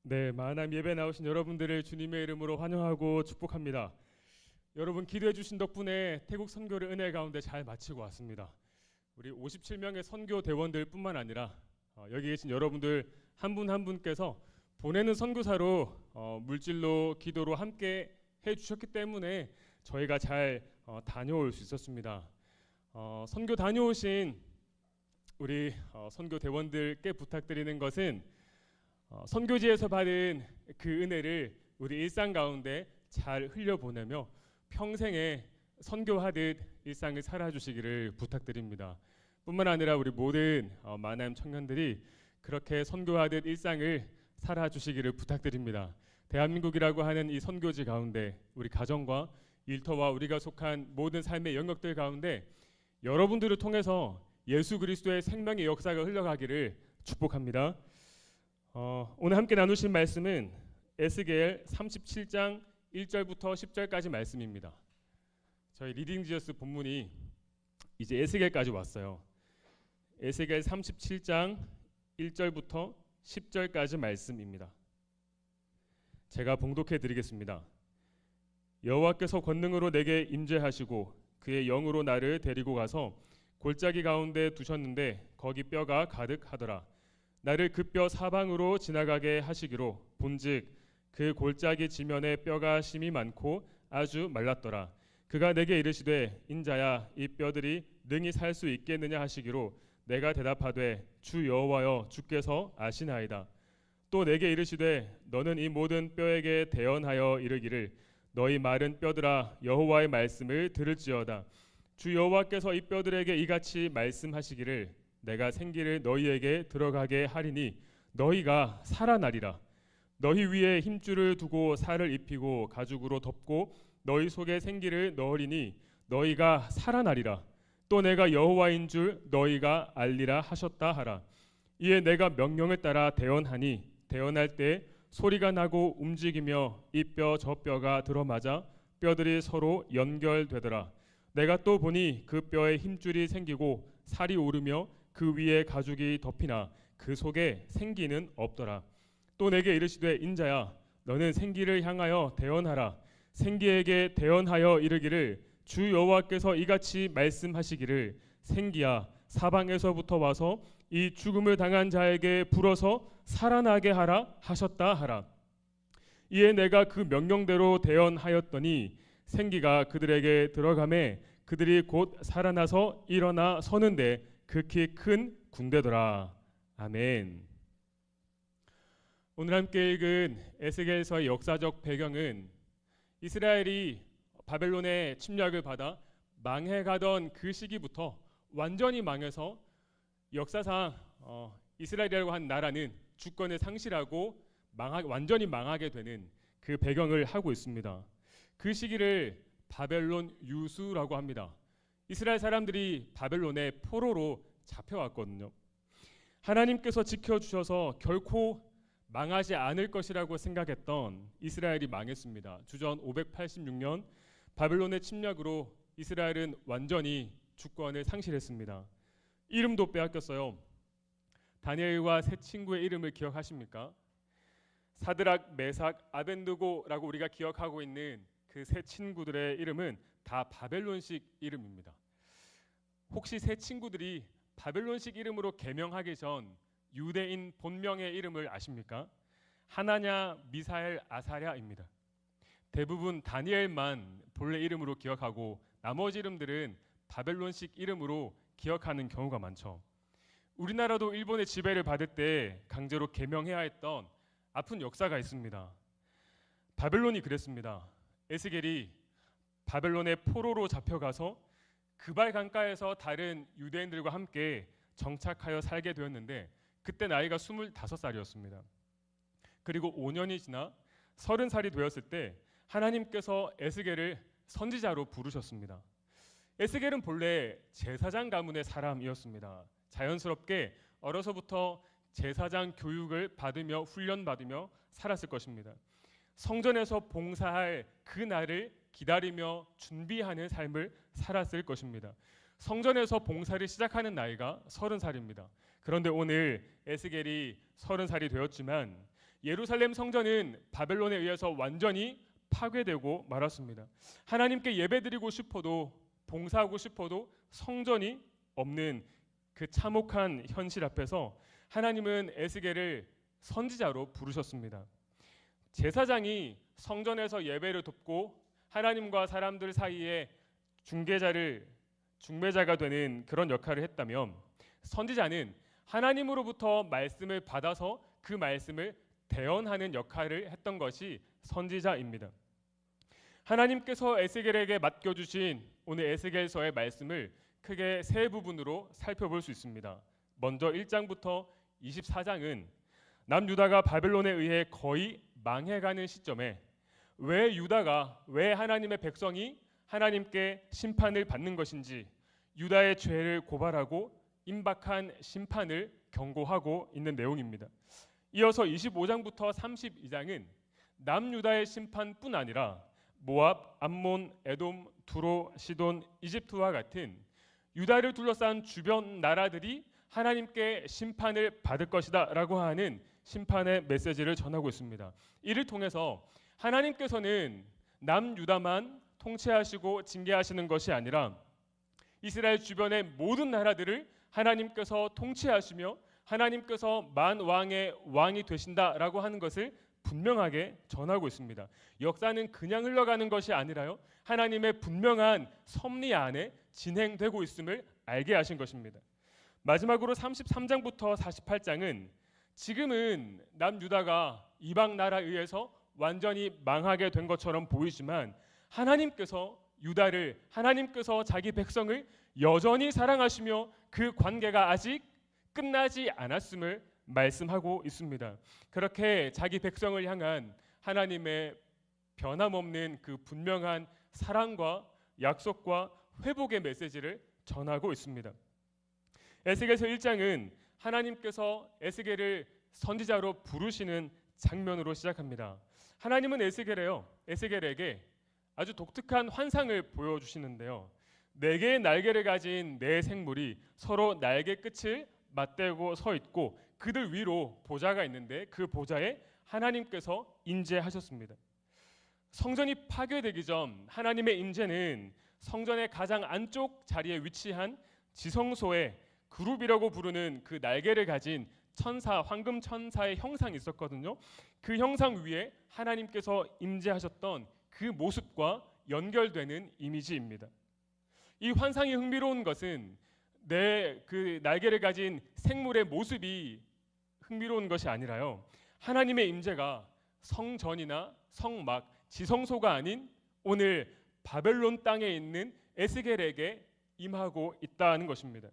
네, 만남 예배 나오신 여러분들을 주님의 이름으로 환영하고 축복합니다. 여러분 기도해 주신 덕분에 태국 선교를 은혜 가운데 잘 마치고 왔습니다. 우리 57명의 선교 대원들뿐만 아니라 여기 계신 여러분들 한 분 한 분께서 보내는 선교사로 물질로 기도로 함께 해주셨기 때문에 저희가 잘 다녀올 수 있었습니다. 선교 다녀오신 우리 선교 대원들께 부탁드리는 것은 선교지에서 받은 그 은혜를 우리 일상 가운데 잘 흘려보내며 평생에 선교하듯 일상을 살아주시기를 부탁드립니다. 뿐만 아니라 우리 모든 만남 청년들이 그렇게 선교하듯 일상을 살아주시기를 부탁드립니다. 대한민국이라고 하는 이 선교지 가운데 우리 가정과 일터와 우리가 속한 모든 삶의 영역들 가운데 여러분들을 통해서 예수 그리스도의 생명의 역사가 흘러가기를 축복합니다. 오늘 함께 나누실 말씀은 에스겔 37장 1절부터 10절까지 말씀입니다. 저희 리딩지어스 본문이 이제 에스겔까지 왔어요. 에스겔 37장 1절부터 10절까지 말씀입니다. 제가 봉독해 드리겠습니다. 여호와께서 권능으로 내게 임재하시고 그의 영으로 나를 데리고 가서 골짜기 가운데 두셨는데 거기 뼈가 가득하더라. 나를 그 뼈 사방으로 지나가게 하시기로 본즉 그 골짜기 지면에 뼈가 심이 많고 아주 말랐더라. 그가 내게 이르시되 인자야 이 뼈들이 능히 살 수 있겠느냐 하시기로 내가 대답하되 주 여호와여 주께서 아시나이다. 또 내게 이르시되 너는 이 모든 뼈에게 대언하여 이르기를 너희 마른 뼈들아 여호와의 말씀을 들을지어다. 주 여호와께서 이 뼈들에게 이같이 말씀하시기를 내가 생기를 너희에게 들어가게 하리니 너희가 살아나리라. 너희 위에 힘줄을 두고 살을 입히고 가죽으로 덮고 너희 속에 생기를 넣으리니 너희가 살아나리라. 또 내가 여호와인 줄 너희가 알리라 하셨다 하라. 이에 내가 명령을 따라 대언하니 대언할 때 소리가 나고 움직이며 이 뼈 저 뼈가 들어맞아 뼈들이 서로 연결되더라. 내가 또 보니 그 뼈에 힘줄이 생기고 살이 오르며 그 위에 가죽이 덮이나 그 속에 생기는 없더라. 또 내게 이르시되 인자야 너는 생기를 향하여 대언하라. 생기에게 대언하여 이르기를 주 여호와께서 이같이 말씀하시기를 생기야 사방에서부터 와서 이 죽음을 당한 자에게 불어서 살아나게 하라 하셨다 하라. 이에 내가 그 명령대로 대언하였더니 생기가 그들에게 들어가매 그들이 곧 살아나서 일어나 서는데 극히 큰 군대더라. 아멘. 오늘 함께 읽은 에스겔서의 역사적 배경은 이스라엘이 바벨론의 침략을 받아 망해가던 그 시기부터 완전히 망해서 역사상 이스라엘이라고 한 나라는 주권을 상실하고 완전히 망하게 되는 그 배경을 하고 있습니다. 그 시기를 바벨론 유수라고 합니다. 이스라엘 사람들이 바벨론의 포로로 잡혀왔거든요. 하나님께서 지켜주셔서 결코 망하지 않을 것이라고 생각했던 이스라엘이 망했습니다. 주전 586년 바벨론의 침략으로 이스라엘은 완전히 주권을 상실했습니다. 이름도 빼앗겼어요. 다니엘과 세 친구의 이름을 기억하십니까? 사드락, 메삭, 아벤느고라고 우리가 기억하고 있는 그 세 친구들의 이름은 다 바벨론식 이름입니다. 혹시 세 친구들이 바벨론식 이름으로 개명하기 전 유대인 본명의 이름을 아십니까? 하나냐, 미사엘, 아사랴입니다. 대부분 다니엘만 본래 이름으로 기억하고 나머지 이름들은 바벨론식 이름으로 기억하는 경우가 많죠. 우리나라도 일본의 지배를 받을 때 강제로 개명해야 했던 아픈 역사가 있습니다. 바벨론이 그랬습니다. 에스겔이 바벨론의 포로로 잡혀가서 그발 강가에서 다른 유대인들과 함께 정착하여 살게 되었는데 그때 나이가 25살이었습니다. 그리고 5년이 지나 30살이 되었을 때 하나님께서 에스겔을 선지자로 부르셨습니다. 에스겔은 본래 제사장 가문의 사람이었습니다. 자연스럽게 어려서부터 제사장 교육을 받으며 훈련받으며 살았을 것입니다. 성전에서 봉사할 그 날을 기다리며 준비하는 삶을 살았을 것입니다. 성전에서 봉사를 시작하는 나이가 30살입니다. 그런데 오늘 에스겔이 30살이 되었지만 예루살렘 성전은 바벨론에 의해서 완전히 파괴되고 말았습니다. 하나님께 예배드리고 싶어도 봉사하고 싶어도 성전이 없는 그 참혹한 현실 앞에서 하나님은 에스겔을 선지자로 부르셨습니다. 제사장이 성전에서 예배를 돕고 하나님과 사람들 사이에 중매자가 되는 그런 역할을 했다면, 선지자는 하나님으로부터 말씀을 받아서 그 말씀을 대언하는 역할을 했던 것이 선지자입니다. 하나님께서 에스겔에게 맡겨주신 오늘 에스겔서의 말씀을 크게 세 부분으로 살펴볼 수 있습니다. 먼저 1장부터 24장은 남유다가 바벨론에 의해 거의 망해가는 시점에 왜 하나님의 백성이 하나님께 심판을 받는 것인지, 유다의 죄를 고발하고 임박한 심판을 경고하고 있는 내용입니다. 이어서 25장부터 32장은 남유다의 심판뿐 아니라 모압, 암몬, 에돔, 두로, 시돈, 이집트와 같은 유다를 둘러싼 주변 나라들이 하나님께 심판을 받을 것이다 라고 하는 심판의 메시지를 전하고 있습니다. 이를 통해서 하나님께서는 남유다만 통치하시고 징계하시는 것이 아니라 이스라엘 주변의 모든 나라들을 하나님께서 통치하시며 하나님께서 만왕의 왕이 되신다라고 하는 것을 분명하게 전하고 있습니다. 역사는 그냥 흘러가는 것이 아니라요, 하나님의 분명한 섭리 안에 진행되고 있음을 알게 하신 것입니다. 마지막으로 33장부터 48장은 지금은 남유다가 이방 나라에 의해서 완전히 망하게 된 것처럼 보이지만 하나님께서 자기 백성을 여전히 사랑하시며 그 관계가 아직 끝나지 않았음을 말씀하고 있습니다. 그렇게 자기 백성을 향한 하나님의 변함없는 그 분명한 사랑과 약속과 회복의 메시지를 전하고 있습니다. 에스겔서 1장은 하나님께서 에스겔을 선지자로 부르시는 장면으로 시작합니다. 하나님은 에스겔에게 아주 독특한 환상을 보여주시는데요. 4개의 날개를 가진 4생물이 서로 날개 끝을 맞대고 서 있고 그들 위로 보좌가 있는데 그 보좌에 하나님께서 임재하셨습니다. 성전이 파괴되기 전 하나님의 임재는 성전의 가장 안쪽 자리에 위치한 지성소에 그룹이라고 부르는 그 날개를 가진 천사, 황금 천사의 형상이 있었거든요. 그 형상 위에 하나님께서 임재하셨던 그 모습과 연결되는 이미지입니다. 이 환상이 흥미로운 것은 그 날개를 가진 생물의 모습이 흥미로운 것이 아니라요, 하나님의 임재가 성전이나 성막, 지성소가 아닌 오늘 바벨론 땅에 있는 에스겔에게 임하고 있다는 것입니다.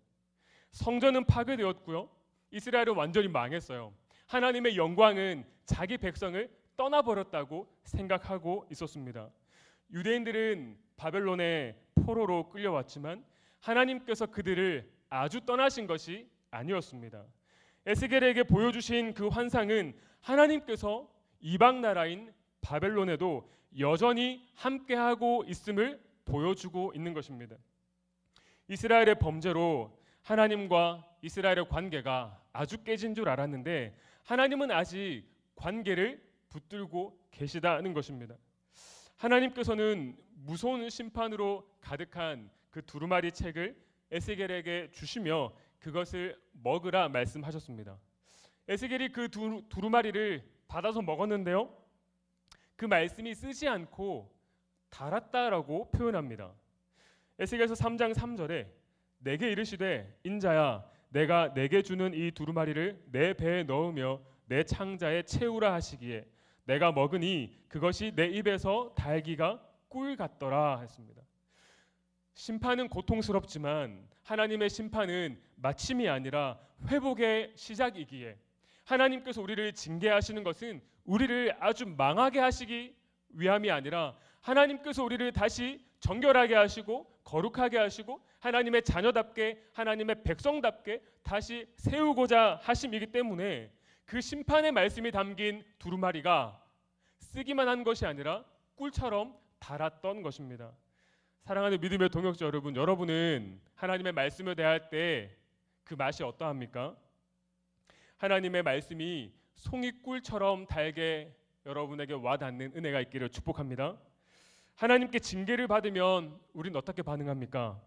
성전은 파괴되었고요, 이스라엘은 완전히 망했어요. 하나님의 영광은 자기 백성을 떠나버렸다고 생각하고 있었습니다. 유대인들은 바벨론의 포로로 끌려왔지만 하나님께서 그들을 아주 떠나신 것이 아니었습니다. 에스겔에게 보여주신 그 환상은 하나님께서 이방 나라인 바벨론에도 여전히 함께하고 있음을 보여주고 있는 것입니다. 이스라엘의 범죄로 하나님과 이스라엘의 관계가 아주 깨진 줄 알았는데 하나님은 아직 관계를 붙들고 계시다는 것입니다. 하나님께서는 무서운 심판으로 가득한 그 두루마리 책을 에스겔에게 주시며 그것을 먹으라 말씀하셨습니다. 에스겔이 그 두루마리를 받아서 먹었는데요, 그 말씀이 쓰지 않고 달았다라고 표현합니다. 에스겔서 3장 3절에 내게 이르시되 인자야 내가 내게 주는 이 두루마리를 내 배에 넣으며 내 창자에 채우라 하시기에 내가 먹으니 그것이 내 입에서 달기가 꿀 같더라 했습니다. 심판은 고통스럽지만 하나님의 심판은 마침이 아니라 회복의 시작이기에 하나님께서 우리를 징계하시는 것은 우리를 아주 망하게 하시기 위함이 아니라 하나님께서 우리를 다시 정결하게 하시고 거룩하게 하시고 하나님의 자녀답게 하나님의 백성답게 다시 세우고자 하심이기 때문에 그 심판의 말씀이 담긴 두루마리가 쓰기만 한 것이 아니라 꿀처럼 달았던 것입니다. 사랑하는 믿음의 동역자 여러분, 여러분은 하나님의 말씀을 대할 때 그 맛이 어떠합니까? 하나님의 말씀이 송이꿀처럼 달게 여러분에게 와닿는 은혜가 있기를 축복합니다. 하나님께 징계를 받으면 우린 어떻게 반응합니까?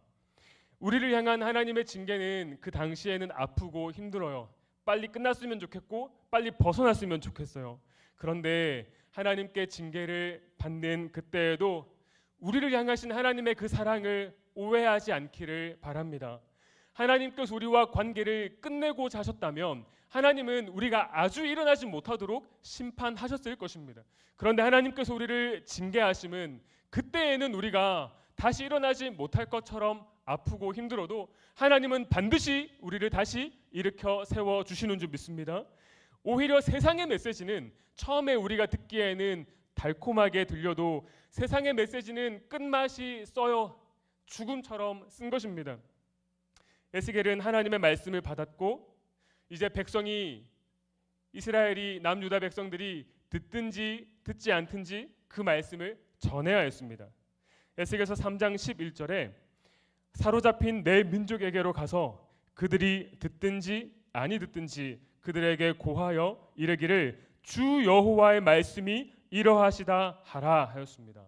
우리를 향한 하나님의 징계는 그 당시에는 아프고 힘들어요. 빨리 끝났으면 좋겠고 빨리 벗어났으면 좋겠어요. 그런데 하나님께 징계를 받는 그때에도 우리를 향하신 하나님의 그 사랑을 오해하지 않기를 바랍니다. 하나님께서 우리와 관계를 끝내고자 하셨다면 하나님은 우리가 아주 일어나지 못하도록 심판하셨을 것입니다. 그런데 하나님께서 우리를 징계하심은 그때에는 우리가 다시 일어나지 못할 것처럼 아프고 힘들어도 하나님은 반드시 우리를 다시 일으켜 세워주시는 줄 믿습니다. 오히려 세상의 메시지는 처음에 우리가 듣기에는 달콤하게 들려도 세상의 메시지는 끝맛이 써요 죽음처럼 쓴 것입니다. 에스겔은 하나님의 말씀을 받았고 이제 백성이 이스라엘이 남유다 백성들이 듣든지 듣지 않든지 그 말씀을 전해야 했습니다. 에스겔서 3장 11절에 사로잡힌 내 민족에게로 가서 그들이 듣든지 아니 듣든지 그들에게 고하여 이르기를 주 여호와의 말씀이 이러하시다 하라 하였습니다.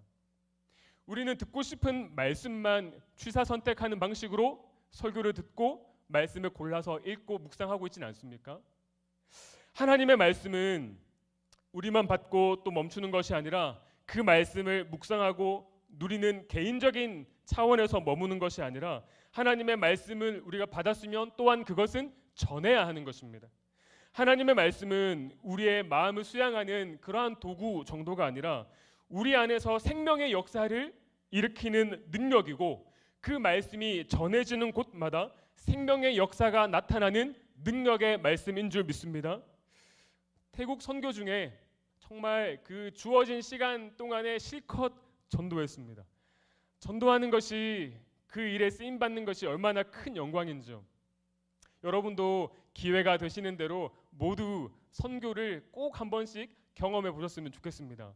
우리는 듣고 싶은 말씀만 취사 선택하는 방식으로 설교를 듣고 말씀을 골라서 읽고 묵상하고 있지는 않습니까? 하나님의 말씀은 우리만 받고 또 멈추는 것이 아니라 그 말씀을 묵상하고 누리는 개인적인 차원에서 머무는 것이 아니라 하나님의 말씀을 우리가 받았으면 또한 그것은 전해야 하는 것입니다. 하나님의 말씀은 우리의 마음을 수양하는 그러한 도구 정도가 아니라 우리 안에서 생명의 역사를 일으키는 능력이고 그 말씀이 전해지는 곳마다 생명의 역사가 나타나는 능력의 말씀인 줄 믿습니다. 태국 선교 중에 정말 그 주어진 시간 동안에 실컷 전도했습니다. 전도하는 것이 그 일에 쓰임 받는 것이 얼마나 큰 영광인지요. 여러분도 기회가 되시는 대로 모두 선교를 꼭 한 번씩 경험해 보셨으면 좋겠습니다.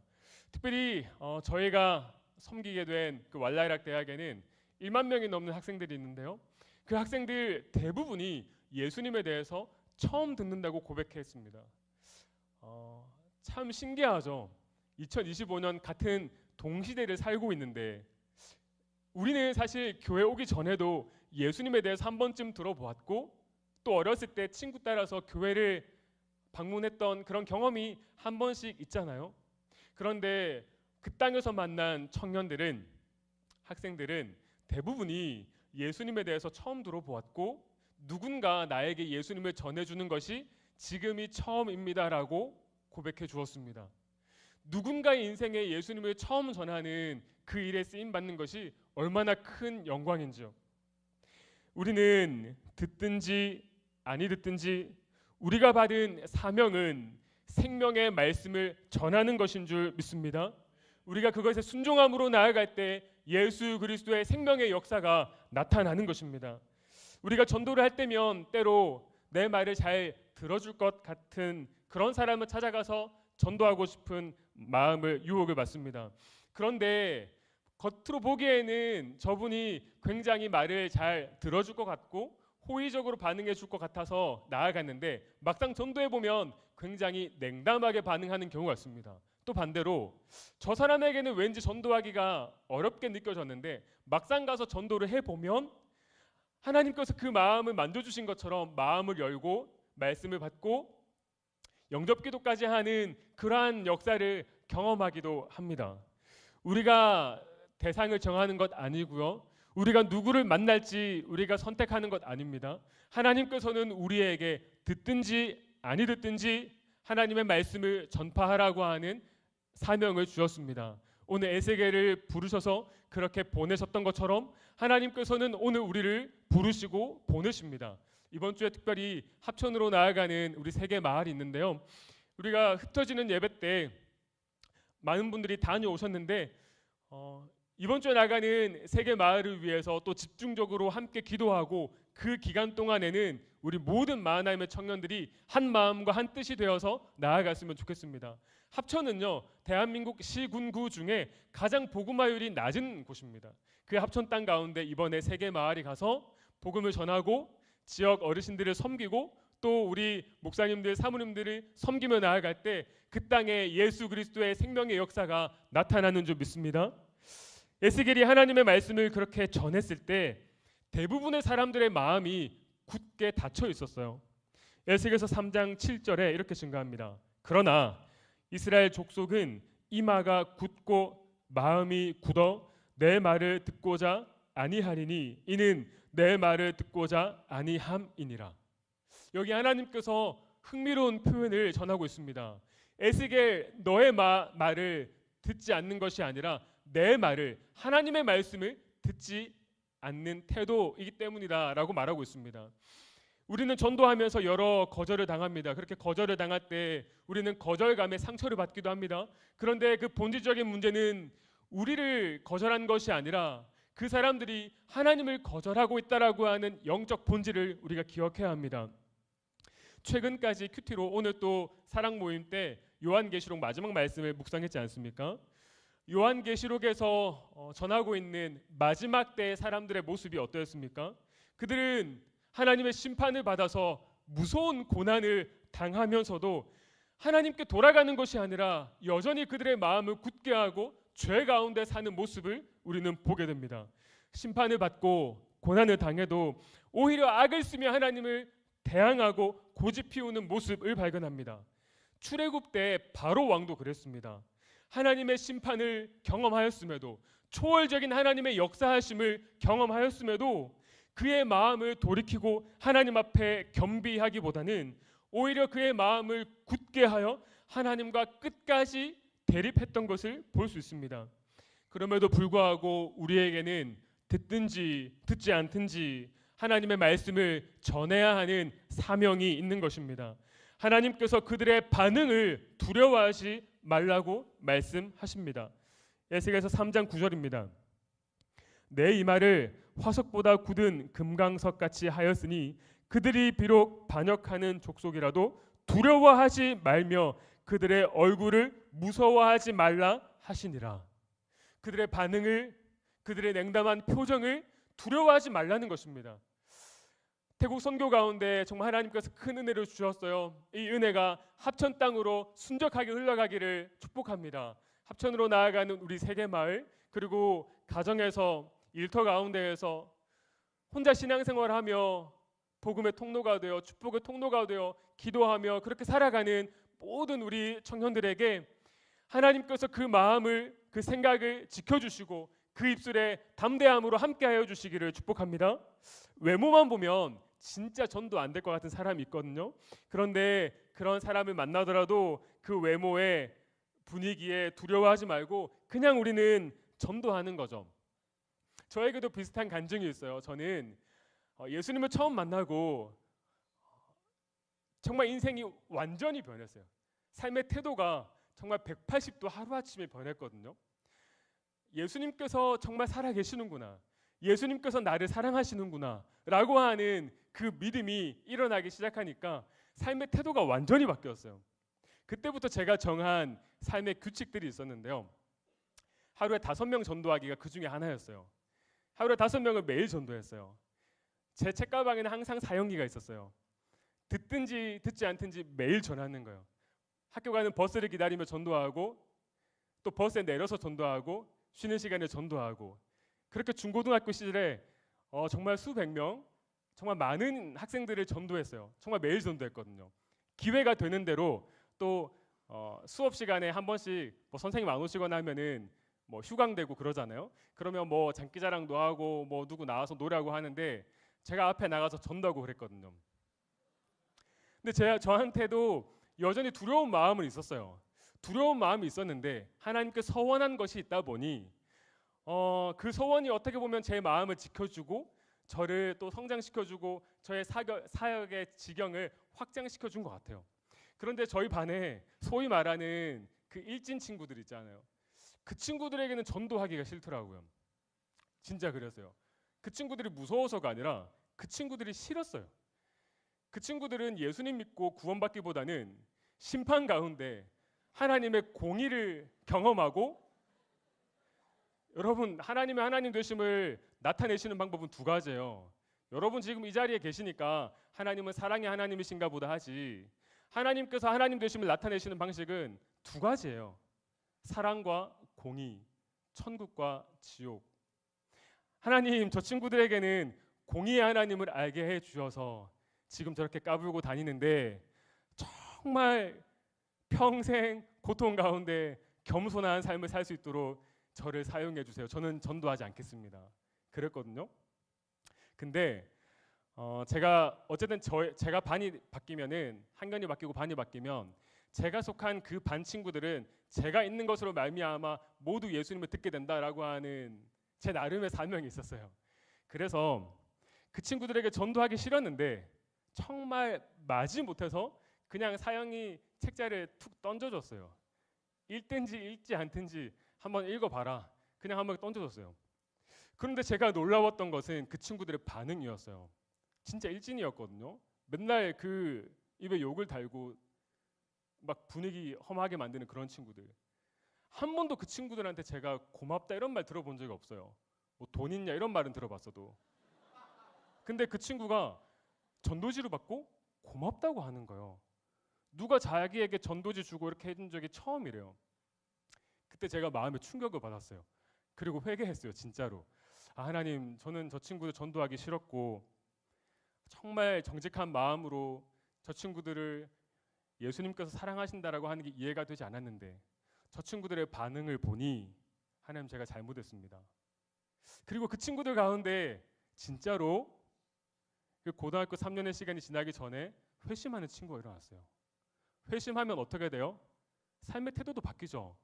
특별히 저희가 섬기게 된 그 왈라이락 대학에는 1만 명이 넘는 학생들이 있는데요. 그 학생들 대부분이 예수님에 대해서 처음 듣는다고 고백했습니다. 참 신기하죠. 2025년 같은 동시대를 살고 있는데 우리는 사실 교회 오기 전에도 예수님에 대해서 한 번쯤 들어보았고 또 어렸을 때 친구 따라서 교회를 방문했던 그런 경험이 한 번씩 있잖아요. 그런데 그 땅에서 만난 청년들은 학생들은 대부분이 예수님에 대해서 처음 들어보았고 누군가 나에게 예수님을 전해주는 것이 지금이 처음입니다라고 고백해 주었습니다. 누군가의 인생에 예수님을 처음 전하는 그 일에 쓰임받는 것이 얼마나 큰 영광인지요. 우리는 듣든지 아니 듣든지 우리가 받은 사명은 생명의 말씀을 전하는 것인 줄 믿습니다. 우리가 그것에 순종함으로 나아갈 때 예수 그리스도의 생명의 역사가 나타나는 것입니다. 우리가 전도를 할 때면 때로 내 말을 잘 들어줄 것 같은 그런 사람을 찾아가서 전도하고 싶은 마음을 유혹을 받습니다. 그런데 겉으로 보기에는 저분이 굉장히 말을 잘 들어줄 것 같고 호의적으로 반응해 줄 것 같아서 나아갔는데 막상 전도해 보면 굉장히 냉담하게 반응하는 경우가 있습니다. 또 반대로 저 사람에게는 왠지 전도하기가 어렵게 느껴졌는데 막상 가서 전도를 해보면 하나님께서 그 마음을 만져주신 것처럼 마음을 열고 말씀을 받고 영접기도까지 하는 그러한 역사를 경험하기도 합니다. 우리가 대상을 정하는 것 아니고요. 우리가 누구를 만날지 우리가 선택하는 것 아닙니다. 하나님께서는 우리에게 듣든지 아니 듣든지 하나님의 말씀을 전파하라고 하는 사명을 주셨습니다. 오늘 에스겔을 부르셔서 그렇게 보내셨던 것처럼 하나님께서는 오늘 우리를 부르시고 보내십니다. 이번 주에 특별히 합천으로 나아가는 우리 세계 마을이 있는데요. 우리가 흩어지는 예배 때 많은 분들이 다녀오셨는데 이번 주에 나가는 세계 마을을 위해서 또 집중적으로 함께 기도하고 그 기간 동안에는 우리 모든 마하나임의 청년들이 한 마음과 한 뜻이 되어서 나아갔으면 좋겠습니다. 합천은요 대한민국 시군구 중에 가장 복음화율이 낮은 곳입니다. 그 합천 땅 가운데 이번에 세계 마을이 가서 복음을 전하고 지역 어르신들을 섬기고 또 우리 목사님들, 사모님들이 섬기며 나아갈 때 그 땅에 예수 그리스도의 생명의 역사가 나타나는 줄 믿습니다. 에스겔이 하나님의 말씀을 그렇게 전했을 때 대부분의 사람들의 마음이 굳게 닫혀 있었어요. 에스겔서 3장 7절에 이렇게 증가합니다. 그러나 이스라엘 족속은 이마가 굳고 마음이 굳어 내 말을 듣고자 아니하리니 이는 내 말을 듣고자 아니함이니라. 여기 하나님께서 흥미로운 표현을 전하고 있습니다. 에스겔 너의 말을 듣지 않는 것이 아니라 내 말을, 하나님의 말씀을 듣지 않는 태도이기 때문이다 라고 말하고 있습니다. 우리는 전도하면서 여러 거절을 당합니다. 그렇게 거절을 당할 때 우리는 거절감에 상처를 받기도 합니다. 그런데 그 본질적인 문제는 우리를 거절한 것이 아니라 그 사람들이 하나님을 거절하고 있다라고 하는 영적 본질을 우리가 기억해야 합니다. 최근까지 큐티로 오늘 또 사랑 모임 때 요한계시록 마지막 말씀을 묵상했지 않습니까? 요한계시록에서 전하고 있는 마지막 때의 사람들의 모습이 어떠했습니까? 그들은 하나님의 심판을 받아서 무서운 고난을 당하면서도 하나님께 돌아가는 것이 아니라 여전히 그들의 마음을 굳게 하고 죄 가운데 사는 모습을 우리는 보게 됩니다. 심판을 받고 고난을 당해도 오히려 악을 쓰며 하나님을 대항하고 고집 피우는 모습을 발견합니다. 출애굽 때 바로 왕도 그랬습니다. 하나님의 심판을 경험하였음에도, 초월적인 하나님의 역사하심을 경험하였음에도 그의 마음을 돌이키고 하나님 앞에 겸비하기보다는 오히려 그의 마음을 굳게 하여 하나님과 끝까지 대립했던 것을 볼 수 있습니다. 그럼에도 불구하고 우리에게는 듣든지 듣지 않든지 하나님의 말씀을 전해야 하는 사명이 있는 것입니다. 하나님께서 그들의 반응을 두려워하지 말라고 말씀하십니다. 에스겔서 3장 9절입니다. 내 이마를 화석보다 굳은 금강석 같이 하였으니 그들이 비록 반역하는 족속이라도 두려워하지 말며 그들의 얼굴을 무서워하지 말라 하시니라. 그들의 반응을, 그들의 냉담한 표정을 두려워하지 말라는 것입니다. 태국 선교 가운데 정말 하나님께서 큰 은혜를 주셨어요. 이 은혜가 합천 땅으로 순적하게 흘러가기를 축복합니다. 합천으로 나아가는 우리 세계마을, 그리고 가정에서 일터 가운데에서 혼자 신앙생활하며 복음의 통로가 되어, 축복의 통로가 되어 기도하며 그렇게 살아가는 모든 우리 청년들에게 하나님께서 그 마음을, 그 생각을 지켜주시고 그 입술에 담대함으로 함께하여 주시기를 축복합니다. 외모만 보면 진짜 전도 안 될 것 같은 사람이 있거든요. 그런데 그런 사람을 만나더라도 그 외모에, 분위기에 두려워하지 말고 그냥 우리는 전도하는 거죠. 저에게도 비슷한 간증이 있어요. 저는 예수님을 처음 만나고 정말 인생이 완전히 변했어요. 삶의 태도가 정말 180도 하루아침에 변했거든요. 예수님께서 정말 살아계시는구나, 예수님께서 나를 사랑하시는구나 라고 하는 그 믿음이 일어나기 시작하니까 삶의 태도가 완전히 바뀌었어요. 그때부터 제가 정한 삶의 규칙들이 있었는데요. 하루에 5명 전도하기가 그 중에 하나였어요. 하루에 5명을 매일 전도했어요. 제 책가방에는 항상 사용기가 있었어요. 듣든지 듣지 않든지 매일 전하는 거예요. 학교 가는 버스를 기다리며 전도하고, 또 버스에 내려서 전도하고, 쉬는 시간에 전도하고, 그렇게 중고등학교 시절에 정말 수백 명, 정말 많은 학생들을 전도했어요. 정말 매일 전도했거든요. 기회가 되는 대로 또 수업 시간에 한 번씩 뭐 선생님 안 오시거나 하면은 뭐 휴강되고 그러잖아요. 그러면 뭐 장기자랑도 하고 뭐 누구 나와서 노래하고 하는데 제가 앞에 나가서 전도하고 그랬거든요. 근데 저한테도 여전히 두려운 마음은 있었어요. 두려운 마음이 있었는데 하나님께 서원한 것이 있다 보니 그 서원이 어떻게 보면 제 마음을 지켜주고 저를 또 성장시켜주고 저의 사역의 지경을 확장시켜준 것 같아요. 그런데 저희 반에 소위 말하는 그 일진 친구들 있잖아요. 그 친구들에게는 전도하기가 싫더라고요. 진짜 그랬어요. 그 친구들이 무서워서가 아니라 그 친구들이 싫었어요. 그 친구들은 예수님 믿고 구원받기보다는 심판 가운데 하나님의 공의를 경험하고, 여러분 하나님의 하나님 되심을 나타내시는 방법은 두 가지예요. 여러분 지금 이 자리에 계시니까 하나님은 사랑의 하나님이신가 보다 하지, 하나님께서 하나님 되심을 나타내시는 방식은 두 가지예요. 사랑과 공의, 천국과 지옥. 하나님, 저 친구들에게는 공의의 하나님을 알게 해 주셔서 지금 저렇게 까불고 다니는데 정말 평생 고통 가운데 겸손한 삶을 살 수 있도록 저를 사용해 주세요. 저는 전도하지 않겠습니다. 그랬거든요. 근데 제가 어쨌든 제가 반이 바뀌면은, 학년이 바뀌고 반이 바뀌면 제가 속한 그 반 친구들은 제가 있는 것으로 말미암아 모두 예수님을 듣게 된다라고 하는 제 나름의 사명이 있었어요. 그래서 그 친구들에게 전도하기 싫었는데 정말 마지못해서 그냥 사형이 책자를 툭 던져줬어요. 읽든지 읽지 않든지 한번 읽어봐라. 그냥 한번 던져줬어요. 그런데 제가 놀라웠던 것은 그 친구들의 반응이었어요. 진짜 일진이었거든요. 맨날 그 입에 욕을 달고 막 분위기 험하게 만드는 그런 친구들. 한 번도 그 친구들한테 제가 고맙다 이런 말 들어본 적이 없어요. 뭐 돈 있냐 이런 말은 들어봤어도. 근데 그 친구가 전도지를 받고 고맙다고 하는 거예요. 누가 자기에게 전도지 주고 이렇게 해준 적이 처음이래요. 그때 제가 마음에 충격을 받았어요. 그리고 회개했어요. 진짜로. 하나님, 저는 저 친구들 전도하기 싫었고 정말 정직한 마음으로 저 친구들을 예수님께서 사랑하신다라고 하는 게 이해가 되지 않았는데 저 친구들의 반응을 보니 하나님, 제가 잘못했습니다. 그리고 그 친구들 가운데 진짜로 그 고등학교 3년의 시간이 지나기 전에 회심하는 친구가 일어났어요. 회심하면 어떻게 돼요? 삶의 태도도 바뀌죠.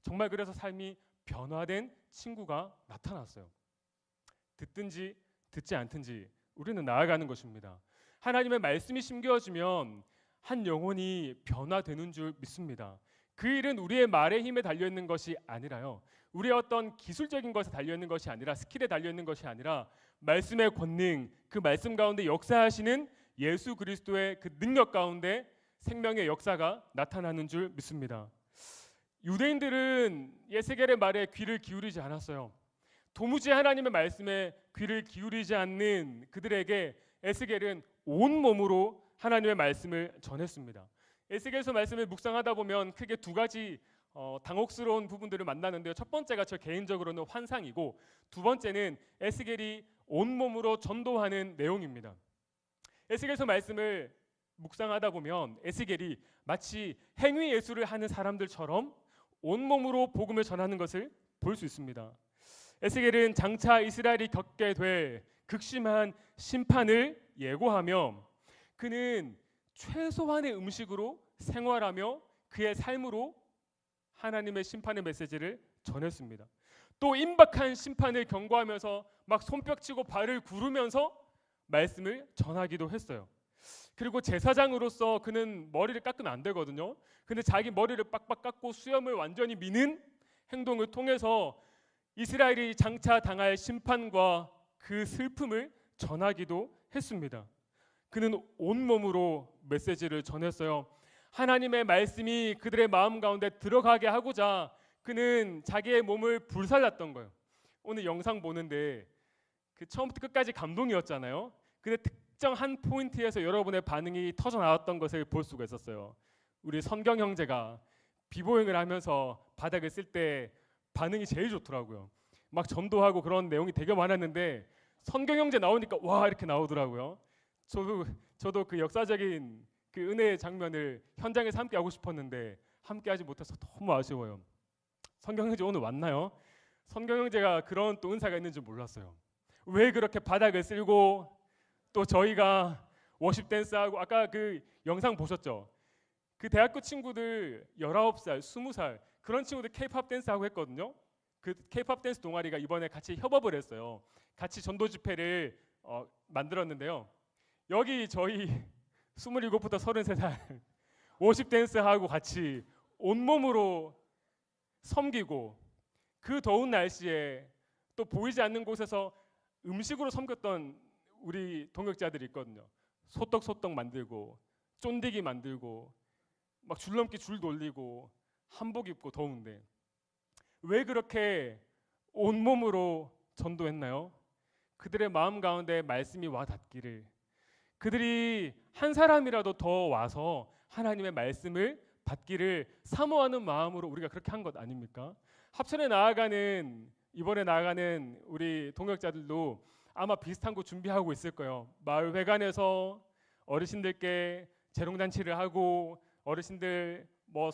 정말 그래서 삶이 변화된 친구가 나타났어요. 듣든지 듣지 않든지 우리는 나아가는 것입니다. 하나님의 말씀이 심겨지면 한 영혼이 변화되는 줄 믿습니다. 그 일은 우리의 말의 힘에 달려있는 것이 아니라요, 우리의 어떤 기술적인 것에 달려있는 것이 아니라, 스킬에 달려있는 것이 아니라 말씀의 권능, 그 말씀 가운데 역사하시는 예수 그리스도의 그 능력 가운데 생명의 역사가 나타나는 줄 믿습니다. 유대인들은 에스겔의 말에 귀를 기울이지 않았어요. 도무지 하나님의 말씀에 귀를 기울이지 않는 그들에게 에스겔은 온몸으로 하나님의 말씀을 전했습니다. 에스겔서 말씀을 묵상하다 보면 크게 두 가지 당혹스러운 부분들을 만나는데요. 첫 번째가 저 개인적으로는 환상이고, 두 번째는 에스겔이 온몸으로 전도하는 내용입니다. 에스겔서 말씀을 묵상하다 보면 에스겔이 마치 행위 예술을 하는 사람들처럼 온몸으로 복음을 전하는 것을 볼 수 있습니다. 에스겔은 장차 이스라엘이 겪게 될 극심한 심판을 예고하며 그는 최소한의 음식으로 생활하며 그의 삶으로 하나님의 심판의 메시지를 전했습니다. 또 임박한 심판을 경고하면서 막 손뼉치고 발을 구르면서 말씀을 전하기도 했어요. 그리고 제사장으로서 그는 머리를 깎으면 안 되거든요. 근데 자기 머리를 빡빡 깎고 수염을 완전히 미는 행동을 통해서 이스라엘이 장차 당할 심판과 그 슬픔을 전하기도 했습니다. 그는 온몸으로 메시지를 전했어요. 하나님의 말씀이 그들의 마음 가운데 들어가게 하고자 그는 자기의 몸을 불살랐던 거예요. 오늘 영상 보는데 그 처음부터 끝까지 감동이었잖아요. 근데 특정 한 포인트에서 여러분의 반응이 터져 나왔던 것을 볼 수가 있었어요. 우리 선경 형제가 비보잉을 하면서 바닥을 쓸 때 반응이 제일 좋더라고요. 막 전도하고 그런 내용이 되게 많았는데 선경 형제 나오니까 와 이렇게 나오더라고요. 저도 그 역사적인 그 은혜의 장면을 현장에서 함께 하고 싶었는데 함께 하지 못해서 너무 아쉬워요. 선경 형제 오늘 왔나요? 선경 형제가 그런 또 은사가 있는 줄 몰랐어요. 왜 그렇게 바닥을 쓸고 또 저희가 워십 댄스하고, 아까 그 영상 보셨죠? 그 대학교 친구들 19살, 20살 그런 친구들 K-팝 댄스하고 했거든요. 그 K-팝 댄스 동아리가 이번에 같이 협업을 했어요. 같이 전도 집회를 만들었는데요. 여기 저희 27부터 33살 워십 댄스하고 같이 온몸으로 섬기고 그 더운 날씨에 또 보이지 않는 곳에서 음식으로 섬겼던 우리 동역자들이 있거든요. 소떡소떡 만들고 쫀디기 만들고 막 줄넘기 줄 돌리고 한복 입고 더운데 왜 그렇게 온몸으로 전도했나요? 그들의 마음 가운데 말씀이 와 닿기를, 그들이 한 사람이라도 더 와서 하나님의 말씀을 받기를 사모하는 마음으로 우리가 그렇게 한 것 아닙니까? 합천에 나아가는, 이번에 나아가는 우리 동역자들도 아마 비슷한 거 준비하고 있을 거예요. 마을 회관에서 어르신들께 재롱잔치를 하고 어르신들 뭐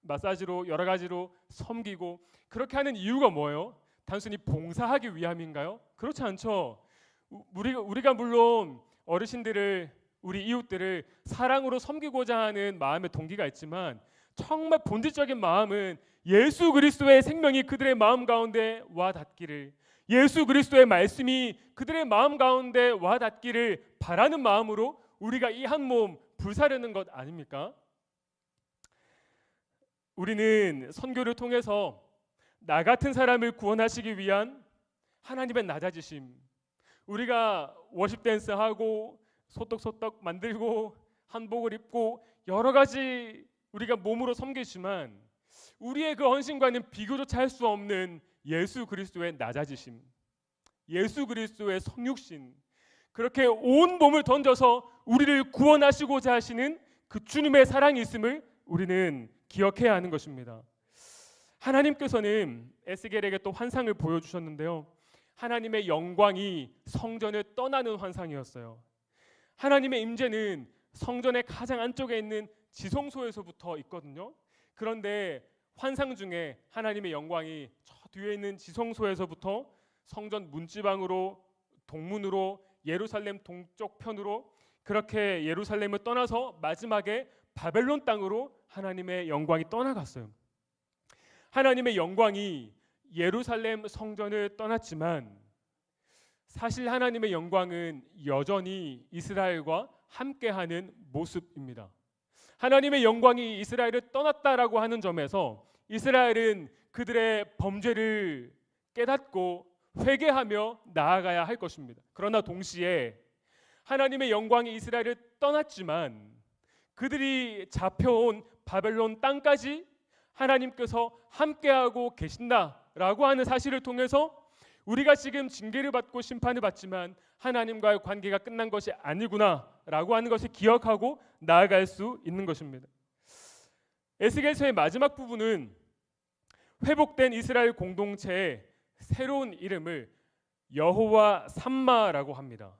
마사지로 여러 가지로 섬기고, 그렇게 하는 이유가 뭐예요? 단순히 봉사하기 위함인가요? 그렇지 않죠. 우리가 물론 어르신들을, 우리 이웃들을 사랑으로 섬기고자 하는 마음의 동기가 있지만 정말 본질적인 마음은 예수 그리스도의 생명이 그들의 마음 가운데 와 닿기를, 예수 그리스도의 말씀이 그들의 마음 가운데 와 닿기를 바라는 마음으로 우리가 이 한 몸 불사르는 것 아닙니까? 우리는 선교를 통해서 나 같은 사람을 구원하시기 위한 하나님의 낮아지심, 우리가 워십 댄스 하고 소떡소떡 만들고 한복을 입고 여러 가지 우리가 몸으로 섬기지만 우리의 그 헌신과는 비교조차 할 수 없는 예수 그리스도의 낮아지심, 예수 그리스도의 성육신, 그렇게 온 몸을 던져서 우리를 구원하시고자 하시는 그 주님의 사랑이 있음을 우리는 기억해야 하는 것입니다. 하나님께서는 에스겔에게 또 환상을 보여주셨는데요, 하나님의 영광이 성전을 떠나는 환상이었어요. 하나님의 임재는 성전의 가장 안쪽에 있는 지성소에서부터 있거든요. 그런데 환상 중에 하나님의 영광이 저 뒤에 있는 지성소에서부터 성전 문지방으로, 동문으로, 예루살렘 동쪽 편으로 그렇게 예루살렘을 떠나서 마지막에 바벨론 땅으로 하나님의 영광이 떠나갔어요. 하나님의 영광이 예루살렘 성전을 떠났지만 사실 하나님의 영광은 여전히 이스라엘과 함께하는 모습입니다. 하나님의 영광이 이스라엘을 떠났다라고 하는 점에서 이스라엘은 그들의 범죄를 깨닫고 회개하며 나아가야 할 것입니다. 그러나 동시에 하나님의 영광이 이스라엘을 떠났지만 그들이 잡혀온 바벨론 땅까지 하나님께서 함께하고 계신다라고 하는 사실을 통해서 우리가 지금 징계를 받고 심판을 받지만 하나님과의 관계가 끝난 것이 아니구나라고 하는 것을 기억하고 나아갈 수 있는 것입니다. 에스겔서의 마지막 부분은 회복된 이스라엘 공동체의 새로운 이름을 여호와 삼마라고 합니다.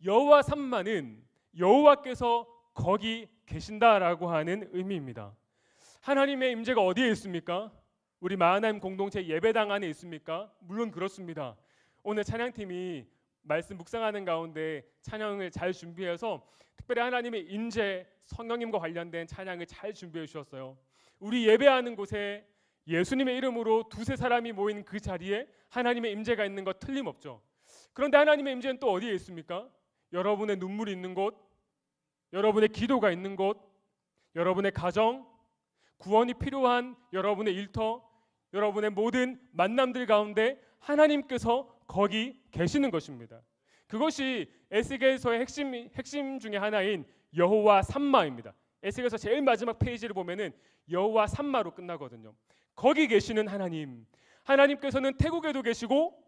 여호와 삼마는 여호와께서 거기 계신다라고 하는 의미입니다. 하나님의 임재가 어디에 있습니까? 우리 마하나임 공동체 예배당 안에 있습니까? 물론 그렇습니다. 오늘 찬양팀이 말씀 묵상하는 가운데 찬양을 잘 준비해서 특별히 하나님의 임재, 성령님과 관련된 찬양을 잘 준비해 주셨어요. 우리 예배하는 곳에 예수님의 이름으로 두세 사람이 모인 그 자리에 하나님의 임재가 있는 것 틀림없죠. 그런데 하나님의 임재는 또 어디에 있습니까? 여러분의 눈물이 있는 곳, 여러분의 기도가 있는 곳, 여러분의 가정, 구원이 필요한 여러분의 일터, 여러분의 모든 만남들 가운데 하나님께서 거기 계시는 것입니다. 그것이 에스겔서의 핵심 중에 하나인 여호와 삼마입니다. 에스겔서 제일 마지막 페이지를 보면은 여호와 삼마로 끝나거든요. 거기 계시는 하나님, 하나님께서는 태국에도 계시고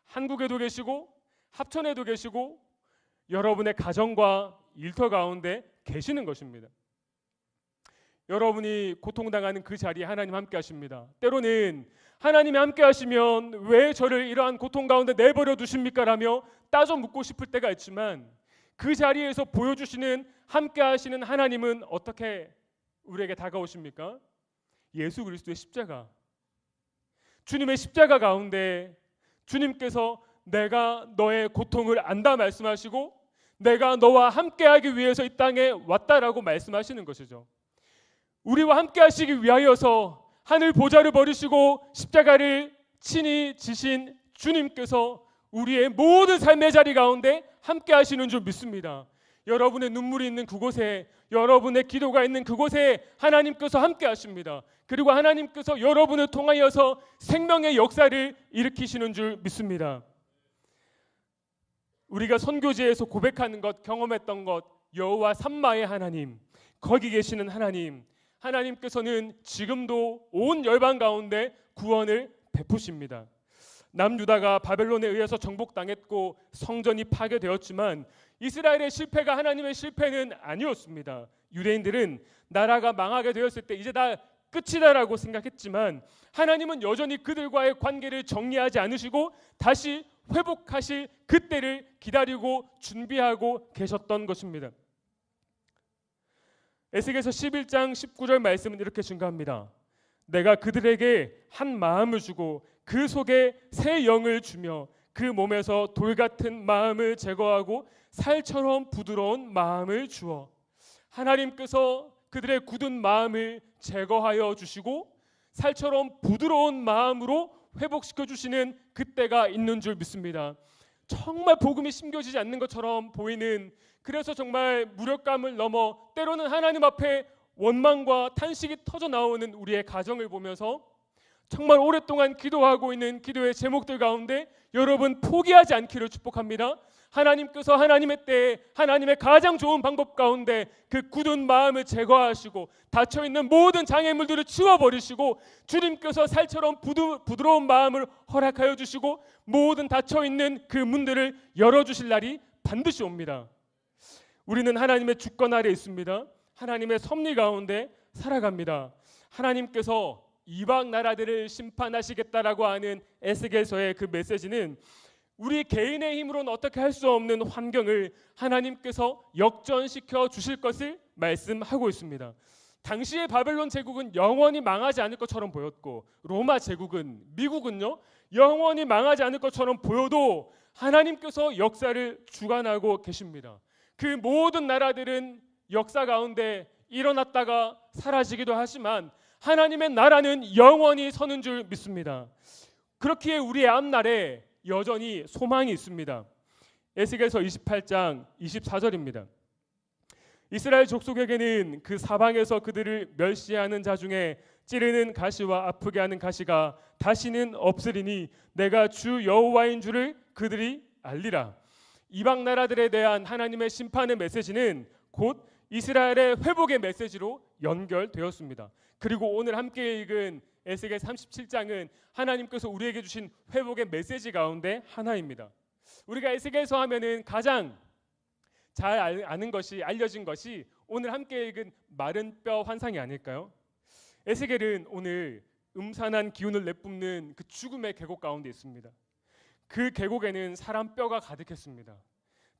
한국에도 계시고 합천에도 계시고 여러분의 가정과 일터 가운데 계시는 것입니다. 여러분이 고통당하는 그 자리에 하나님 함께 하십니다. 때로는 하나님이 함께 하시면 왜 저를 이러한 고통 가운데 내버려 두십니까? 라며 따져 묻고 싶을 때가 있지만 그 자리에서 보여주시는 함께 하시는 하나님은 어떻게 우리에게 다가오십니까? 예수 그리스도의 십자가, 주님의 십자가 가운데 주님께서 내가 너의 고통을 안다 말씀하시고 내가 너와 함께하기 위해서 이 땅에 왔다라고 말씀하시는 것이죠. 우리와 함께 하시기 위하여서 하늘 보좌를 버리시고 십자가를 친히 지신 주님께서 우리의 모든 삶의 자리 가운데 함께 하시는 줄 믿습니다. 여러분의 눈물이 있는 그곳에, 여러분의 기도가 있는 그곳에 하나님께서 함께 하십니다. 그리고 하나님께서 여러분을 통하여서 생명의 역사를 일으키시는 줄 믿습니다. 우리가 선교지에서 고백하는 것, 경험했던 것, 여호와 삼마의 하나님, 거기 계시는 하나님, 하나님께서는 지금도 온 열방 가운데 구원을 베푸십니다. 남유다가 바벨론에 의해서 정복당했고 성전이 파괴되었지만 이스라엘의 실패가 하나님의 실패는 아니었습니다. 유대인들은 나라가 망하게 되었을 때 이제 다 끝이다라고 생각했지만 하나님은 여전히 그들과의 관계를 정리하지 않으시고 다시 회복하실 그때를 기다리고 준비하고 계셨던 것입니다. 에스겔서 11장 19절 말씀은 이렇게 증가합니다. 내가 그들에게 한 마음을 주고 그 속에 새 영을 주며 그 몸에서 돌 같은 마음을 제거하고 살처럼 부드러운 마음을 주어. 하나님께서 그들의 굳은 마음을 제거하여 주시고 살처럼 부드러운 마음으로 회복시켜 주시는 그때가 있는 줄 믿습니다. 정말 복음이 심겨지지 않는 것처럼 보이는, 그래서 정말 무력감을 넘어 때로는 하나님 앞에 원망과 탄식이 터져 나오는 우리의 가정을 보면서 정말 오랫동안 기도하고 있는 기도의 제목들 가운데 여러분 포기하지 않기를 축복합니다. 하나님께서 하나님의 때에 하나님의 가장 좋은 방법 가운데 그 굳은 마음을 제거하시고 닫혀있는 모든 장애물들을 치워버리시고 주님께서 살처럼 부드러운 마음을 허락하여 주시고 모든 닫혀있는 그 문들을 열어주실 날이 반드시 옵니다. 우리는 하나님의 주권 아래 있습니다. 하나님의 섭리 가운데 살아갑니다. 하나님께서 이방 나라들을 심판하시겠다라고 하는 에스겔서의 그 메시지는 우리 개인의 힘으로는 어떻게 할 수 없는 환경을 하나님께서 역전시켜 주실 것을 말씀하고 있습니다. 당시의 바벨론 제국은 영원히 망하지 않을 것처럼 보였고 로마 제국은, 미국은요 영원히 망하지 않을 것처럼 보여도 하나님께서 역사를 주관하고 계십니다. 그 모든 나라들은 역사 가운데 일어났다가 사라지기도 하지만 하나님의 나라는 영원히 서는 줄 믿습니다. 그렇기에 우리의 앞날에 여전히 소망이 있습니다. 에스겔서 28장 24절입니다. 이스라엘 족속에게는 그 사방에서 그들을 멸시하는 자 중에 찌르는 가시와 아프게 하는 가시가 다시는 없으리니 내가 주 여호와인 줄을 그들이 알리라. 이방 나라들에 대한 하나님의 심판의 메시지는 곧 이스라엘의 회복의 메시지로 연결되었습니다. 그리고 오늘 함께 읽은 에스겔 37장은 하나님께서 우리에게 주신 회복의 메시지 가운데 하나입니다. 우리가 에스겔서 하면은 가장 잘 아는 것이, 알려진 것이 오늘 함께 읽은 마른 뼈 환상이 아닐까요? 에스겔은 오늘 음산한 기운을 내뿜는 그 죽음의 계곡 가운데 있습니다. 그 계곡에는 사람 뼈가 가득했습니다.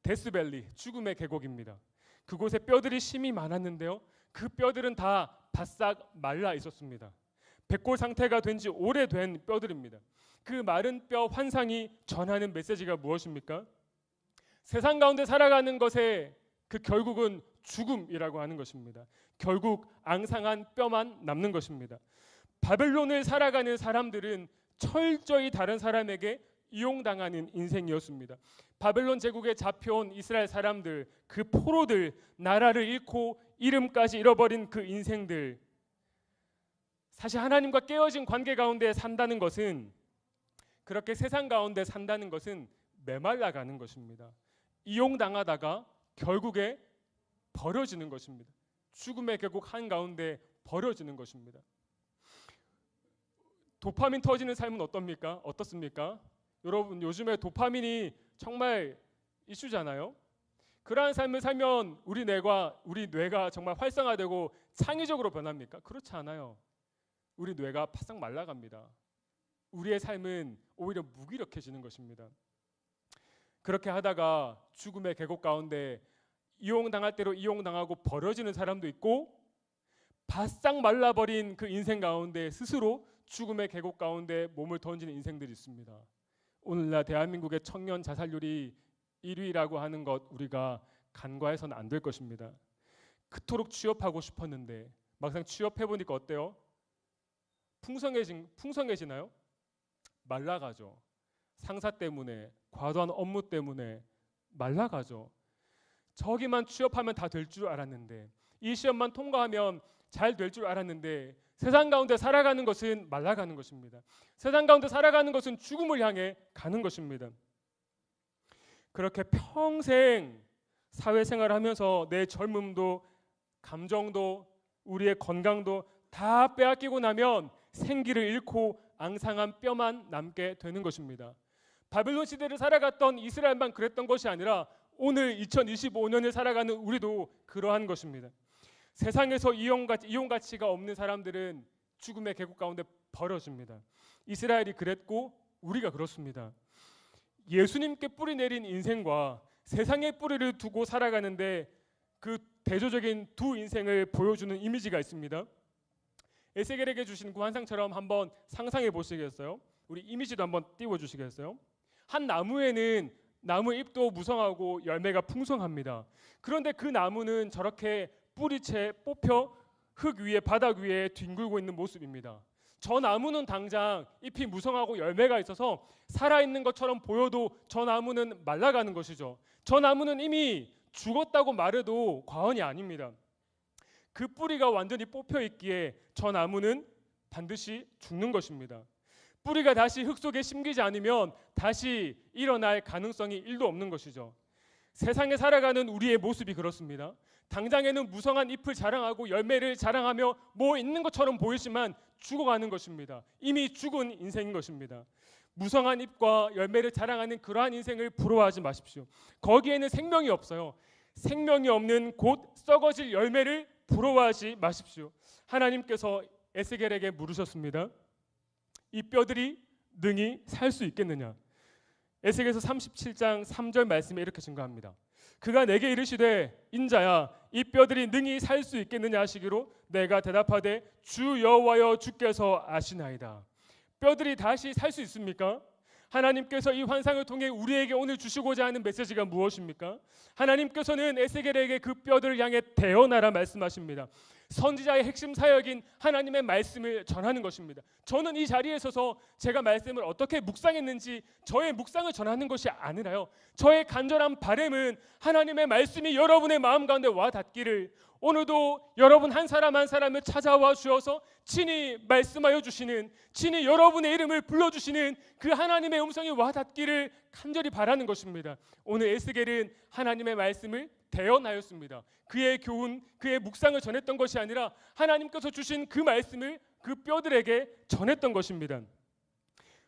데스밸리, 죽음의 계곡입니다. 그곳에 뼈들이 심이 많았는데요, 그 뼈들은 다 바싹 말라 있었습니다. 백골 상태가 된 지 오래된 뼈들입니다. 그 마른 뼈 환상이 전하는 메시지가 무엇입니까? 세상 가운데 살아가는 것의 그 결국은 죽음이라고 하는 것입니다. 결국 앙상한 뼈만 남는 것입니다. 바벨론을 살아가는 사람들은 철저히 다른 사람에게 이용당하는 인생이었습니다. 바벨론 제국에 잡혀온 이스라엘 사람들, 그 포로들, 나라를 잃고 이름까지 잃어버린 그 인생들, 사실 하나님과 깨어진 관계 가운데 산다는 것은, 그렇게 세상 가운데 산다는 것은 메말라가는 것입니다. 이용당하다가 결국에 버려지는 것입니다. 죽음의 계곡 한가운데 버려지는 것입니다. 도파민 터지는 삶은 어떻습니까? 여러분, 요즘에 도파민이 정말 이슈잖아요. 그러한 삶을 살면 우리 뇌가 정말 활성화되고 창의적으로 변합니까? 그렇지 않아요. 우리 뇌가 바싹 말라갑니다. 우리의 삶은 오히려 무기력해지는 것입니다. 그렇게 하다가 죽음의 계곡 가운데 이용당할 대로 이용당하고 버려지는 사람도 있고, 바싹 말라버린 그 인생 가운데 스스로 죽음의 계곡 가운데 몸을 던지는 인생들이 있습니다. 오늘날 대한민국의 청년 자살률이 1위라고 하는 것 우리가 간과해서는 안 될 것입니다. 그토록 취업하고 싶었는데 막상 취업해보니까 어때요? 풍성해지나요? 말라가죠. 상사 때문에, 과도한 업무 때문에 말라가죠. 저기만 취업하면 다 될 줄 알았는데, 이 시험만 통과하면 잘 될 줄 알았는데, 세상 가운데 살아가는 것은 말라가는 것입니다. 세상 가운데 살아가는 것은 죽음을 향해 가는 것입니다. 그렇게 평생 사회생활을 하면서 내 젊음도, 감정도, 우리의 건강도 다 빼앗기고 나면 생기를 잃고 앙상한 뼈만 남게 되는 것입니다. 바벨론 시대를 살아갔던 이스라엘만 그랬던 것이 아니라 오늘 2025년을 살아가는 우리도 그러한 것입니다. 세상에서 이용 가치가 없는 사람들은 죽음의 계곡 가운데 버려집니다. 이스라엘이 그랬고 우리가 그렇습니다. 예수님께 뿌리 내린 인생과 세상에 뿌리를 두고 살아가는데 그 대조적인 두 인생을 보여주는 이미지가 있습니다. 에스겔에게 주신 그 환상처럼 한번 상상해 보시겠어요? 우리 이미지도 한번 띄워 주시겠어요? 한 나무에는 나무 잎도 무성하고 열매가 풍성합니다. 그런데 그 나무는 저렇게 뿌리채 뽑혀 흙 위에 바닥 위에 뒹굴고 있는 모습입니다. 저 나무는 당장 잎이 무성하고 열매가 있어서 살아있는 것처럼 보여도 저 나무는 말라가는 것이죠. 저 나무는 이미 죽었다고 말해도 과언이 아닙니다. 그 뿌리가 완전히 뽑혀 있기에 저 나무는 반드시 죽는 것입니다. 뿌리가 다시 흙 속에 심기지 않으면 다시 일어날 가능성이 1도 없는 것이죠. 세상에 살아가는 우리의 모습이 그렇습니다. 당장에는 무성한 잎을 자랑하고 열매를 자랑하며 뭐 있는 것처럼 보이지만 죽어가는 것입니다. 이미 죽은 인생인 것입니다. 무성한 잎과 열매를 자랑하는 그러한 인생을 부러워하지 마십시오. 거기에는 생명이 없어요. 생명이 없는 곧 썩어질 열매를 부러워하지 마십시오. 하나님께서 에스겔에게 물으셨습니다. 이 뼈들이 능히 살 수 있겠느냐? 에스겔서 37장 3절 말씀에 이렇게 증거합니다. 그가 내게 이르시되 인자야 이 뼈들이 능히 살 수 있겠느냐 하시기로 내가 대답하되 주 여호와여 주께서 아시나이다. 뼈들이 다시 살 수 있습니까? 하나님께서 이 환상을 통해 우리에게 오늘 주시고자 하는 메시지가 무엇입니까? 하나님께서는 에스겔에게 그 뼈들을 향해 대언하라 말씀하십니다. 선지자의 핵심 사역인 하나님의 말씀을 전하는 것입니다. 저는 이 자리에 서서 제가 말씀을 어떻게 묵상했는지 저의 묵상을 전하는 것이 아니라요, 저의 간절한 바람은 하나님의 말씀이 여러분의 마음 가운데 와 닿기를, 오늘도 여러분 한 사람 한 사람을 찾아와 주어서 친히 말씀하여 주시는, 친히 여러분의 이름을 불러주시는 그 하나님의 음성이 와 닿기를 간절히 바라는 것입니다. 오늘 에스겔은 하나님의 말씀을 대언하였습니다. 그의 교훈, 그의 묵상을 전했던 것이 아니라 하나님께서 주신 그 말씀을 그 뼈들에게 전했던 것입니다.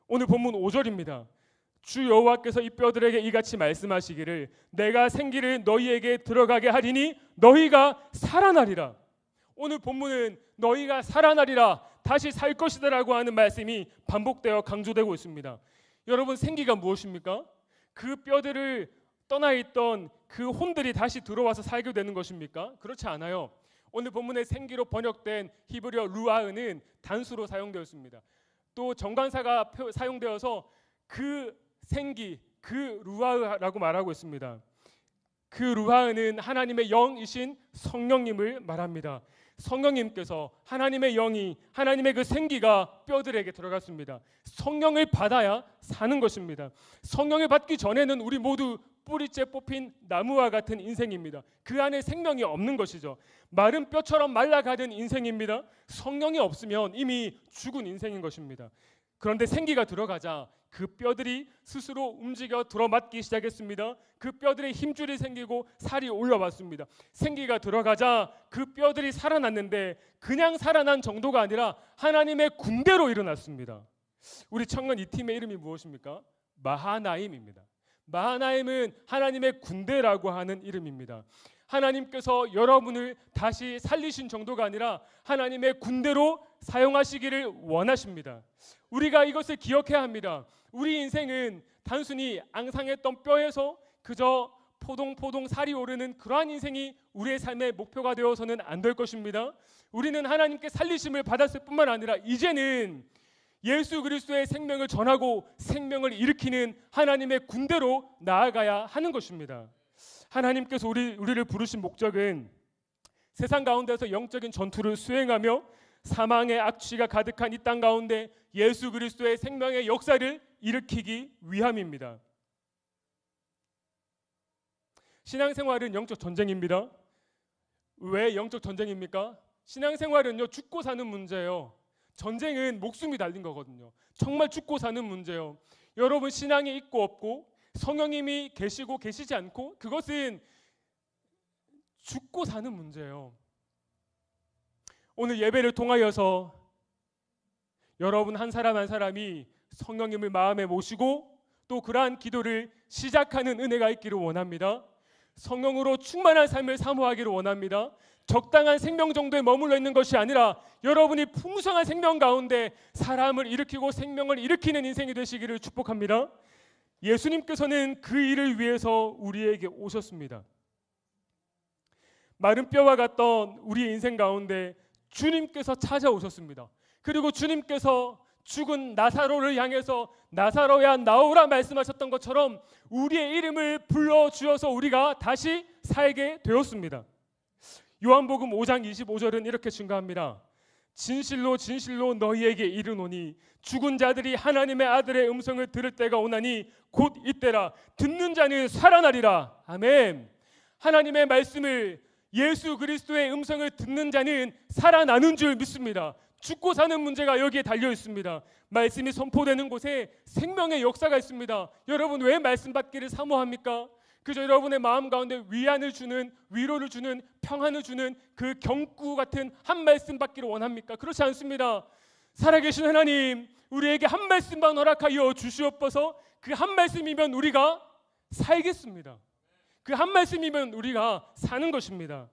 오늘 본문 5절입니다. 주 여호와께서 이 뼈들에게 이같이 말씀하시기를 내가 생기를 너희에게 들어가게 하리니 너희가 살아나리라. 오늘 본문은 너희가 살아나리라, 다시 살 것이다라고 하는 말씀이 반복되어 강조되고 있습니다. 여러분, 생기가 무엇입니까? 그 뼈들을 떠나 있던 그 혼들이 다시 들어와서 살게 되는 것입니까? 그렇지 않아요. 오늘 본문의 생기로 번역된 히브리어 루아흐는 단수로 사용되었습니다. 또 정관사가 사용되어서 그 생기, 그 루아흐라고 말하고 있습니다. 그 루아흐는 하나님의 영이신 성령님을 말합니다. 성령님께서, 하나님의 영이, 하나님의 그 생기가 뼈들에게 들어갔습니다. 성령을 받아야 사는 것입니다. 성령을 받기 전에는 우리 모두 뿌리째 뽑힌 나무와 같은 인생입니다. 그 안에 생명이 없는 것이죠. 마른 뼈처럼 말라가는 인생입니다. 성령이 없으면 이미 죽은 인생인 것입니다. 그런데 생기가 들어가자 그 뼈들이 스스로 움직여 들어맞기 시작했습니다. 그 뼈들에 힘줄이 생기고 살이 올라왔습니다. 생기가 들어가자 그 뼈들이 살아났는데 그냥 살아난 정도가 아니라 하나님의 군대로 일어났습니다. 우리 청년 이 팀의 이름이 무엇입니까? 마하나임입니다. 마하나임은 하나님의 군대라고 하는 이름입니다. 하나님께서 여러분을 다시 살리신 정도가 아니라 하나님의 군대로 사용하시기를 원하십니다. 우리가 이것을 기억해야 합니다. 우리 인생은 단순히 앙상했던 뼈에서 그저 포동포동 살이 오르는 그러한 인생이 우리의 삶의 목표가 되어서는 안 될 것입니다. 우리는 하나님께 살리심을 받았을 뿐만 아니라 이제는 예수 그리스도의 생명을 전하고 생명을 일으키는 하나님의 군대로 나아가야 하는 것입니다. 하나님께서 우리를 부르신 목적은 세상 가운데서 영적인 전투를 수행하며 사망의 악취가 가득한 이 땅 가운데 예수 그리스도의 생명의 역사를 일으키기 위함입니다. 신앙생활은 영적 전쟁입니다. 왜 영적 전쟁입니까? 신앙생활은요, 죽고 사는 문제예요. 전쟁은 목숨이 달린 거거든요. 정말 죽고 사는 문제예요. 여러분, 신앙이 있고 없고 성령님이 계시고 계시지 않고 그것은 죽고 사는 문제예요. 오늘 예배를 통하여서 여러분 한 사람 한 사람이 성령님을 마음에 모시고 또 그러한 기도를 시작하는 은혜가 있기를 원합니다. 성령으로 충만한 삶을 사모하기를 원합니다. 적당한 생명 정도에 머물러 있는 것이 아니라 여러분이 풍성한 생명 가운데 사람을 일으키고 생명을 일으키는 인생이 되시기를 축복합니다. 예수님께서는 그 일을 위해서 우리에게 오셨습니다. 마른 뼈와 같던 우리의 인생 가운데 주님께서 찾아오셨습니다. 그리고 주님께서 죽은 나사로를 향해서 나사로야 나오라 말씀하셨던 것처럼 우리의 이름을 불러주어서 우리가 다시 살게 되었습니다. 요한복음 5장 25절은 이렇게 증가합니다. 진실로 진실로 너희에게 이르노니 죽은 자들이 하나님의 아들의 음성을 들을 때가 오나니 곧 이때라. 듣는 자는 살아나리라. 아멘. 하나님의 말씀을, 예수 그리스도의 음성을 듣는 자는 살아나는 줄 믿습니다. 죽고 사는 문제가 여기에 달려 있습니다. 말씀이 선포되는 곳에 생명의 역사가 있습니다. 여러분 왜 말씀 받기를 사모합니까? 그저 여러분의 마음 가운데 위안을 주는, 위로를 주는, 평안을 주는 그 경구 같은 한 말씀 받기를 원합니까? 그렇지 않습니다. 살아계신 하나님, 우리에게 한 말씀만 허락하여 주시옵소서. 그 한 말씀이면 우리가 살겠습니다. 그 한 말씀이면 우리가 사는 것입니다.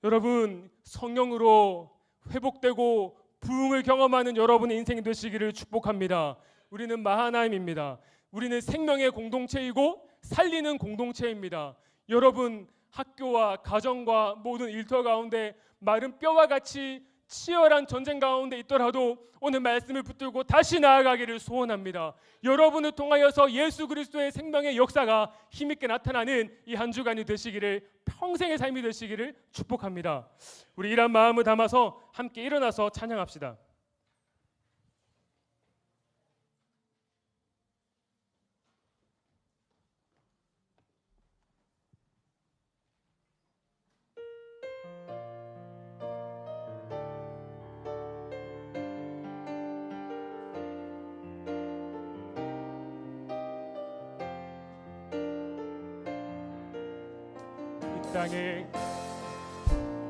여러분, 성령으로 회복되고 부흥을 경험하는 여러분의 인생이 되시기를 축복합니다. 우리는 마하나임입니다. 우리는 생명의 공동체이고 살리는 공동체입니다. 여러분 학교와 가정과 모든 일터 가운데 마른 뼈와 같이 치열한 전쟁 가운데 있더라도 오늘 말씀을 붙들고 다시 나아가기를 소원합니다. 여러분을 통하여서 예수 그리스도의 생명의 역사가 힘있게 나타나는 이 한 주간이 되시기를, 평생의 삶이 되시기를 축복합니다. 우리 이런 마음을 담아서 함께 일어나서 찬양합시다.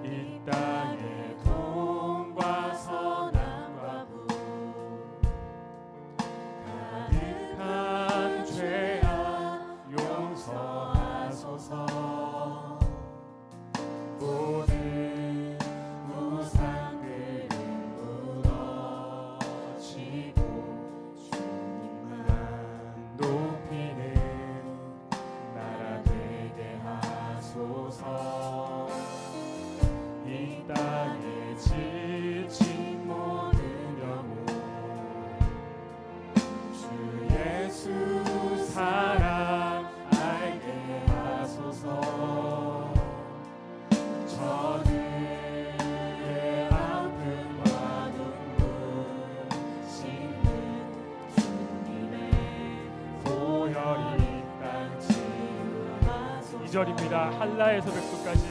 이 땅에 돈과 선함과 부 가득한 죄악 용서하소서. 모든 우상들은 무너지고 주님만 높이는 나라 되게 하소서. 이 땅에 지친 모든 영혼 주 예수 사랑 알게 하소서. 저들의 아픔과 눈물 씻는 주님의 보혈이 땅 치유하소서. 2절입니다. 한라에서 백두까지.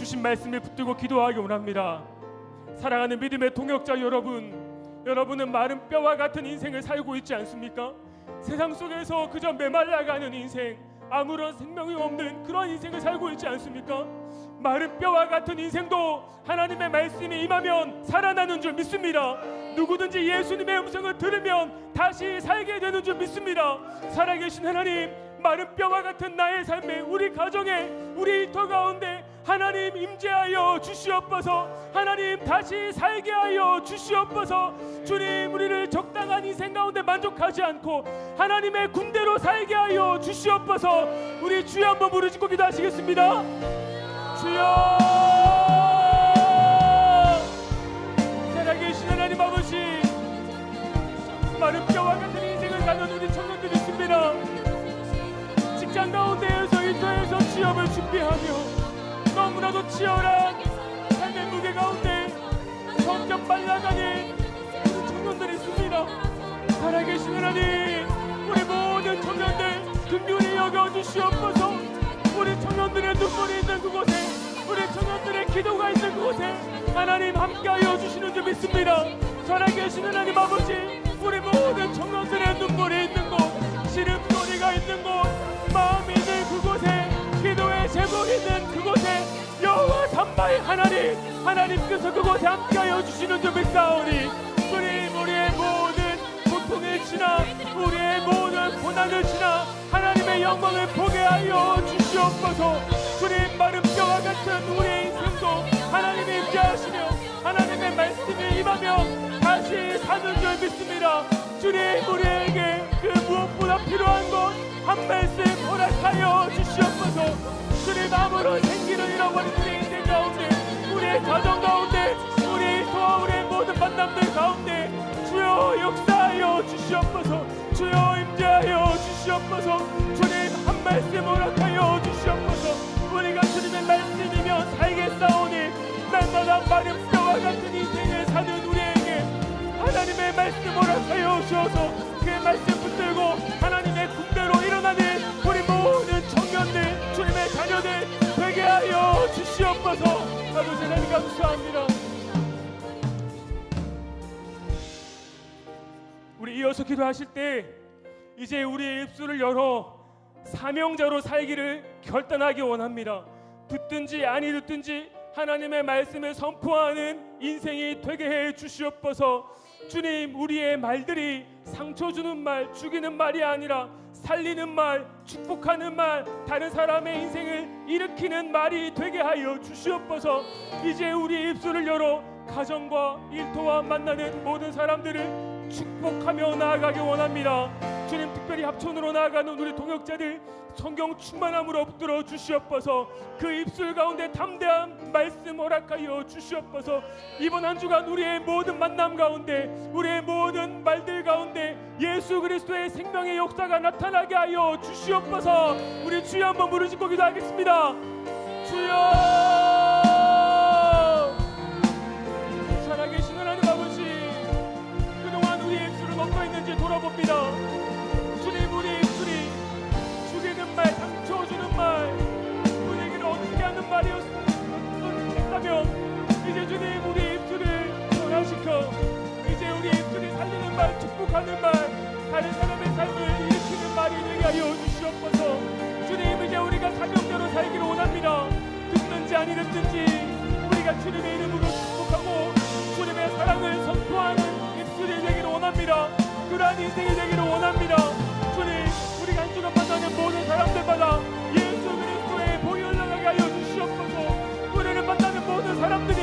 주신 말씀을 붙들고 기도하기 원합니다. 사랑하는 믿음의 동역자 여러분, 여러분은 마른 뼈와 같은 인생을 살고 있지 않습니까? 세상 속에서 그저 메말라가는 인생, 아무런 생명이 없는 그런 인생을 살고 있지 않습니까? 마른 뼈와 같은 인생도 하나님의 말씀이 임하면 살아나는 줄 믿습니다. 누구든지 예수님의 음성을 들으면 다시 살게 되는 줄 믿습니다. 살아계신 하나님, 마른 뼈와 같은 나의 삶에, 우리 가정에, 우리 일터 가운데 하나님 임재하여 주시옵소서. 하나님 다시 살게 하여 주시옵소서. 주님, 우리를 적당한 인생 가운데 만족하지 않고 하나님의 군대로 살게 하여 주시옵소서. 우리 주여 한번 부르짖고 기도하시겠습니다. 주여, 살아계신 하나님 아버지, 마른 뼈와 같은 인생을 사는 우리 청년들이 있습니다. 직장 가운데에서 일터에서 취업을 준비하며 너무나도 치열한 삶의 무게 가운데 점점 말라가는 우리 청년들이 있습니다. 살아계신 하나님, 우리 모든 청년들 긍휼히 여겨주시옵소서. 우리 청년들의 눈물이 있는 그곳에, 우리 청년들의 기도가 있는 그곳에 하나님 함께하여 주시는 줄 믿습니다. 살아계신 하나님 아버지, 우리 모든 청년들의 눈물이 있는 곳, 시름소리가 있는 곳, 마음이 있는 그곳에, 기도의 제목이 있는 그곳에 여호와 삼바의 하나님, 하나님께서 그곳에 함께하여 주시는 줄 믿사오니 주님, 우리의 모든 고통을 지나, 우리의 모든 고난을 지나 하나님의 영광을 보게 하여 주시옵소서. 주님, 마른 뼈와 같은 우리의 인생도 하나님이 임재하시며 하나님의 말씀이 임하며 다시 사는 줄 믿습니다. 주님, 우리에게 그 무엇보다 필요한 것 한 말씀 허락하여 주시옵소서. 주님, 아무런 생기를 잃어버린 우리 인생 가운데, 우리의 가정 가운데, 우리의 일터와 우리의 모든 만남들 가운데 주여 역사하여 주시옵소서. 주여 임재하여 주시옵소서. 주님, 한 말씀 허락하여 주시옵소서. 우리가 주님의 말씀이면 살겠사오니 날마다 마른 뼈와 같은 인생을 사는 우리에게 하나님의 말씀 허락하여 주셔서 그 말씀 붙들고 하나님의 군대로 일어나는 우리 모든 청년들, 주님의 자녀들 되게 하여 주시옵소서. 아버지 하나님 감사합니다. 우리 이어서 기도하실 때 이제 우리의 입술을 열어 사명자로 살기를 결단하기 원합니다. 듣든지 아니 듣든지 하나님의 말씀을 선포하는 인생이 되게 해 주시옵소서. 주님, 우리의 말들이 상처 주는 말, 죽이는 말이 아니라 살리는 말, 축복하는 말, 다른 사람의 인생을 일으키는 말이 되게 하여 주시옵소서. 이제 우리 입술을 열어 가정과 일터와 만나는 모든 사람들을 축복하며 나아가기 원합니다. 주님, 특별히 합천으로 나아가는 우리 동역자들 성경 충만함으로 붙들어 주시옵소서. 그 입술 가운데 담대한 말씀 허락하여 주시옵소서. 이번 한 주간 우리의 모든 만남 가운데, 우리의 모든 말들 가운데 예수 그리스도의 생명의 역사가 나타나게 하여 주시옵소서. 우리 주여 한번 부르짖고 기도하겠습니다. 주여, 살아계신 하나님 아버지, 그동안 우리의 입술을 먹고 있는지 돌아봅니다. 주님, 우리 입술이 죽이는 말, 상처 주는 말, 우리에게는 어떻게 하는 말이었다면 이제 주님, 우리 입술을 변화시켜 이제 우리 입술이 살리는 말, 축복하는 말, 다른 사람의 삶을 일으키는 말이 되게 하여 주시옵소서. 주님, 이제 우리가 사명대로 살기를 원합니다. 듣든지 아니 듣든지 우리가 주님의 이름으로 축복하고 주님의 사랑을 선포하는 입술이 되기를 원합니다. 그러한 인생이 되기를 원합니다. 주님, 우리가 한 주간 만나는 모든 사람들마다 예수 그리스도의 보혈 흘러가게 하여 주시옵소서. 우리를 만나는 모든 사람들이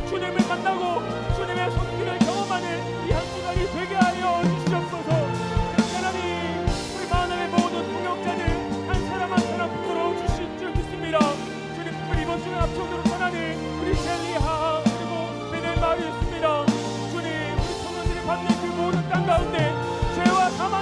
주님을 만나고 주님의 손길을 경험하는 이 한 주간이 되게 하여 주시옵소서. 하나님, 우리 만남의 모든 동역자들 한 사람 한 사람 붙들어 주실 줄 믿습니다. 주님, 특별히 이번 주간 합천으로 떠나는 우리 셀리하 그리고 베넬 마을이 있습니다. 주님, 우리 청년들이 받는 그 모든 땅 가운데 죄와 사망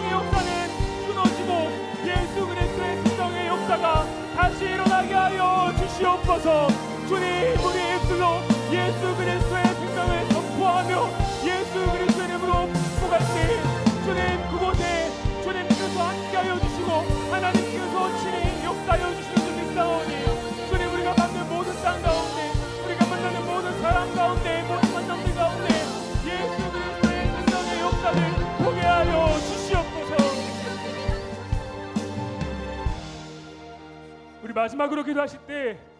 마지막으로 기도하실 때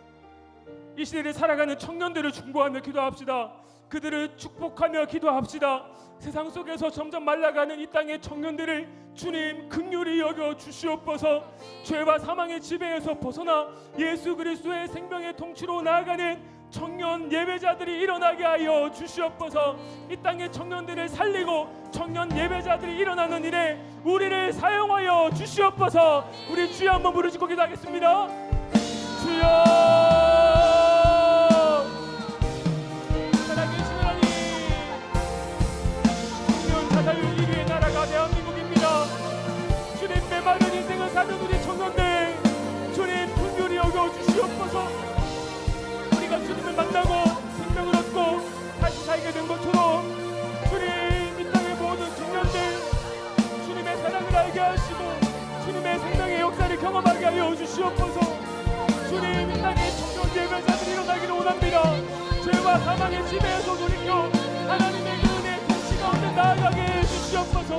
이 시대를 살아가는 청년들을 중보하며 기도합시다. 그들을 축복하며 기도합시다. 세상 속에서 점점 말라가는 이 땅의 청년들을 주님 긍휼히 여겨 주시옵소서. 죄와 사망의 지배에서 벗어나 예수 그리스도의 생명의 통치로 나아가는 청년 예배자들이 일어나게 하여 주시옵소서. 이 땅의 청년들을 살리고 청년 예배자들이 일어나는 일에 우리를 사용하여 주시옵소서. 우리 주여 한번 부르짖고 기도하겠습니다. 주여, 살아계신 하나님, 청년 자살률 1위의 나라가 대한민국입니다. 주님, 메마른 인생을 사는 우리 청년들 주님 긍휼히 여겨 주시옵소서. 우리가 주님을 만나고 생명을 얻고 다시 살게 된 것처럼 주님, 이 땅의 모든 청년들 주님의 사랑을 알게 하시고 주님의 생명의 역사를 경험하게 하여 주시옵소서. 주님, 이 땅에 청년 예배자들이 일어나기를 원합니다. 죄와 사망의 지배에서 돌이켜 하나님의 그 은혜 통치 가운데 나아가게 해주시옵소서.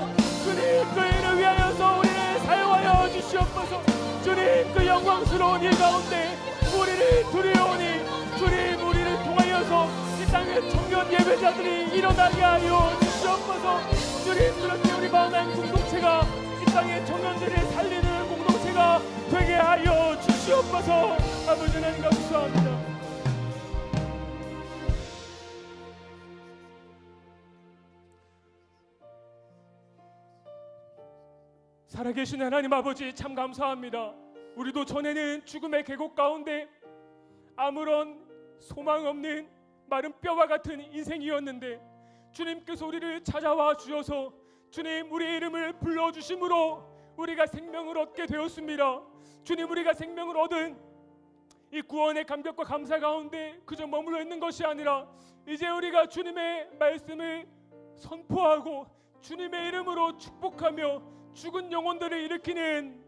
주님, 그 일을 위하여서 우리를 사용하여 주시옵소서. 주님, 그 영광스러운 일 가운데 우리를 두려우니 주님, 우리를 통하여서 이 땅의 청년 예배자들이 일어나게 하여 주시옵소서. 주님, 그렇게 우리 마음의 공동체가 이 땅의 청년들을 살리는 공동체가 되게 하여 주시옵소서. 아버지 하나님 감사합니다. 살아계신 하나님 아버지 참 감사합니다. 우리도 전에는 죽음의 계곡 가운데 아무런 소망 없는 마른 뼈와 같은 인생이었는데 주님께서 우리를 찾아와 주셔서 주님, 우리의 이름을 불러주심으로 우리가 생명을 얻게 되었습니다. 주님, 우리가 생명을 얻은 이 구원의 감격과 감사 가운데 그저 머물러 있는 것이 아니라 이제 우리가 주님의 말씀을 선포하고 주님의 이름으로 축복하며 죽은 영혼들을 일으키는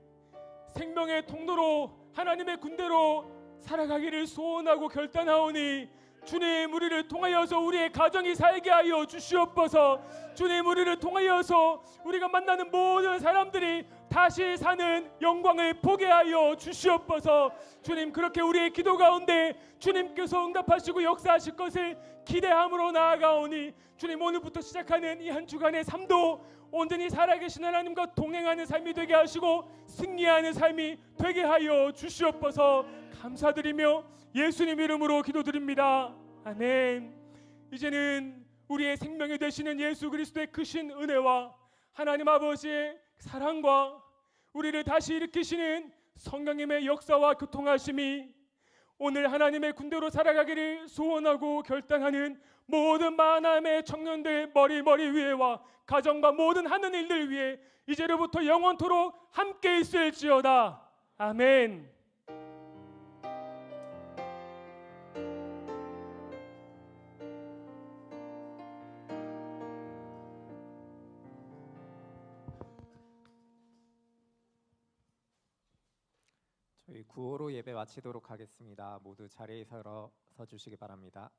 생명의 통로로 하나님의 군대로 살아가기를 소원하고 결단하오니 주님, 우리를 통하여서 우리의 가정이 살게 하여 주시옵소서. 주님, 우리를 통하여서 우리가 만나는 모든 사람들이 다시 사는 영광을 보게 하여 주시옵소서. 주님, 그렇게 우리의 기도 가운데 주님께서 응답하시고 역사하실 것을 기대함으로 나아가오니 주님, 오늘부터 시작하는 이 한 주간의 삶도 온전히 살아계신 하나님과 동행하는 삶이 되게 하시고 승리하는 삶이 되게 하여 주시옵소서. 감사드리며 예수님 이름으로 기도드립니다. 아멘. 이제는 우리의 생명이 되시는 예수 그리스도의 크신 은혜와 하나님 아버지의 사랑과 우리를 다시 일으키시는 성령님의 역사와 교통하심이 오늘 하나님의 군대로 살아가기를 소원하고 결단하는 모든 만남의 청년들 머리 위에와 가정과 모든 하는 일들 위에 이제로부터 영원토록 함께 있을지어다. 아멘. 저희 구호로 예배 마치도록 하겠습니다. 모두 자리에 서 주시기 바랍니다.